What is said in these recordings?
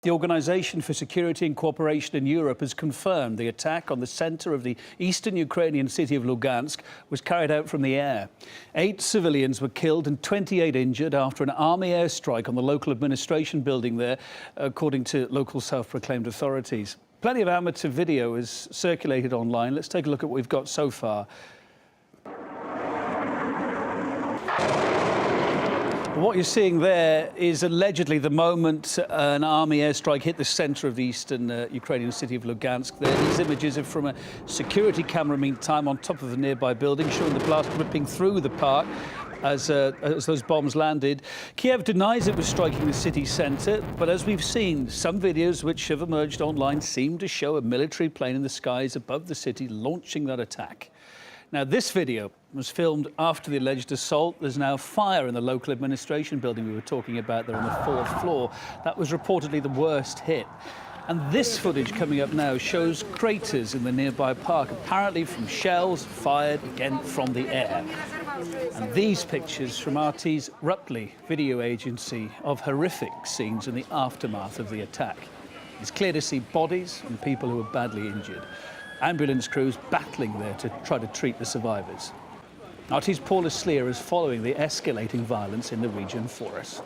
The Organization for Security and Cooperation in Europe has confirmed the attack on the centre of the eastern Ukrainian city of Lugansk was carried out from the air. 8 civilians were killed and 28 injured after an army airstrike on the local administration building there, according to local self-proclaimed authorities. Plenty of amateur video is circulated online. Let's take a look at what we've got so far. What you're seeing there is allegedly the moment an army airstrike hit the centre of the eastern Ukrainian city of Lugansk. These images are from a security camera, meantime, on top of the nearby building, showing the blast ripping through the park as those bombs landed. Kiev denies it was striking the city centre, but as we've seen, some videos which have emerged online seem to show a military plane in the skies above the city launching that attack. Now, this video was filmed after the alleged assault. There's now fire in the local administration building we were talking about there on the 4th floor. That was reportedly the worst hit. And this footage coming up now shows craters in the nearby park, apparently from shells fired again from the air. And these pictures from RT's Rupley video agency of horrific scenes in the aftermath of the attack. It's clear to see bodies and people who are badly injured. Ambulance crews battling there to try to treat the survivors. RT's Paula Sleer is following the escalating violence in the region for us.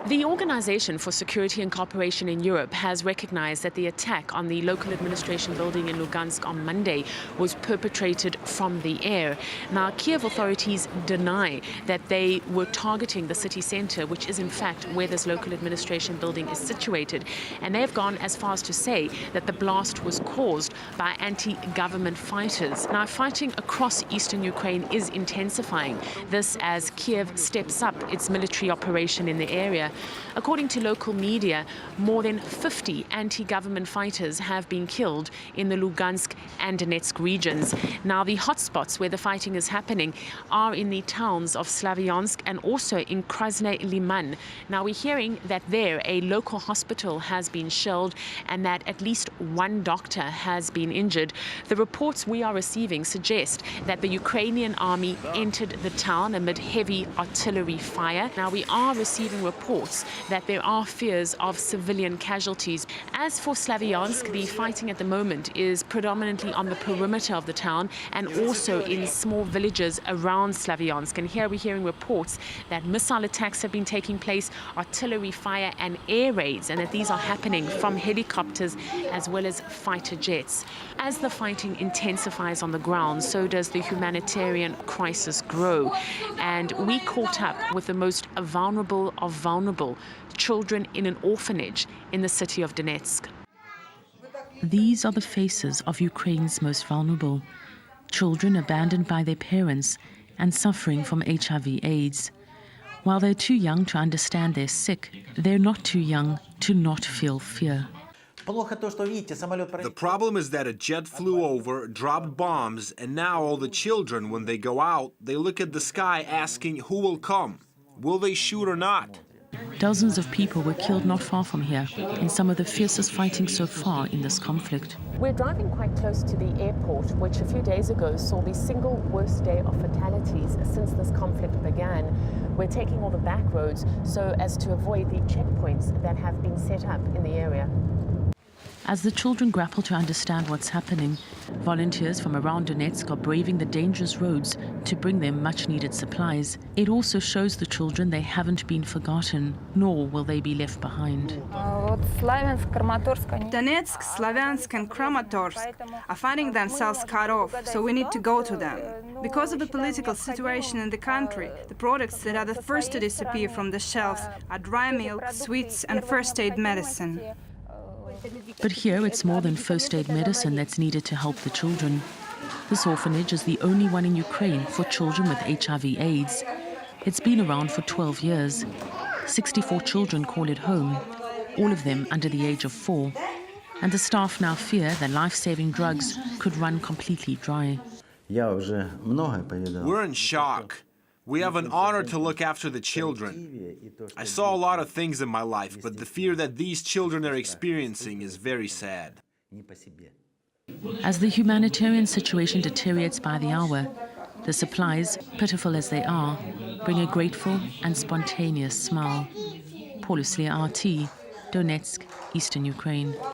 The Organization for Security and Cooperation in Europe has recognized that the attack on the local administration building in Lugansk on Monday was perpetrated from the air. Now, Kiev authorities deny that they were targeting the city center, which is in fact where this local administration building is situated. And they have gone as far as to say that the blast was caused by anti-government fighters. Now, fighting across eastern Ukraine is intensifying. This as Kiev steps up its military operation in the area. According to local media, more than 50 anti-government fighters have been killed in the Lugansk and Donetsk regions. Now, the hotspots where the fighting is happening are in the towns of Slavyansk and also in Krasny Liman. Now, we're hearing that there a local hospital has been shelled and that at least one doctor has been injured. The reports we are receiving suggest that the Ukrainian army entered the town amid heavy artillery fire. Now, we are receiving reports that there are fears of civilian casualties. As for Slavyansk, the fighting at the moment is predominantly on the perimeter of the town and also in small villages around Slavyansk. And here we're hearing reports that missile attacks have been taking place, artillery fire and air raids, and that these are happening from helicopters as well as fighter jets. As the fighting intensifies on the ground, so does the humanitarian crisis grow. And we caught up with the most vulnerable of vulnerable, children in an orphanage in the city of Donetsk. These are the faces of Ukraine's most vulnerable, children abandoned by their parents and suffering from HIV/AIDS. While they're too young to understand they're sick, they're not too young to not feel fear. The problem is that a jet flew over, dropped bombs, and now all the children, when they go out, they look at the sky asking who will come. Will they shoot or not? Dozens of people were killed not far from here in some of the fiercest fighting so far in this conflict. We're driving quite close to the airport, which a few days ago saw the single worst day of fatalities since this conflict began. We're taking all the back roads so as to avoid the checkpoints that have been set up in the area. As the children grapple to understand what's happening, volunteers from around Donetsk are braving the dangerous roads to bring them much-needed supplies. It also shows the children they haven't been forgotten, nor will they be left behind. Donetsk, Slavyansk and Kramatorsk are finding themselves cut off, so we need to go to them. Because of the political situation in the country, the products that are the first to disappear from the shelves are dry milk, sweets and first-aid medicine. But here it's more than first-aid medicine that's needed to help the children. This orphanage is the only one in Ukraine for children with HIV/AIDS. It's been around for 12 years. 64 children call it home, all of them under the age of 4. And the staff now fear that life-saving drugs could run completely dry. We're in shock. We have an honor to look after the children. I saw a lot of things in my life, but the fear that these children are experiencing is very sad. As the humanitarian situation deteriorates by the hour, the supplies, pitiful as they are, bring a grateful and spontaneous smile. Paula Sleer, RT, Donetsk, eastern Ukraine.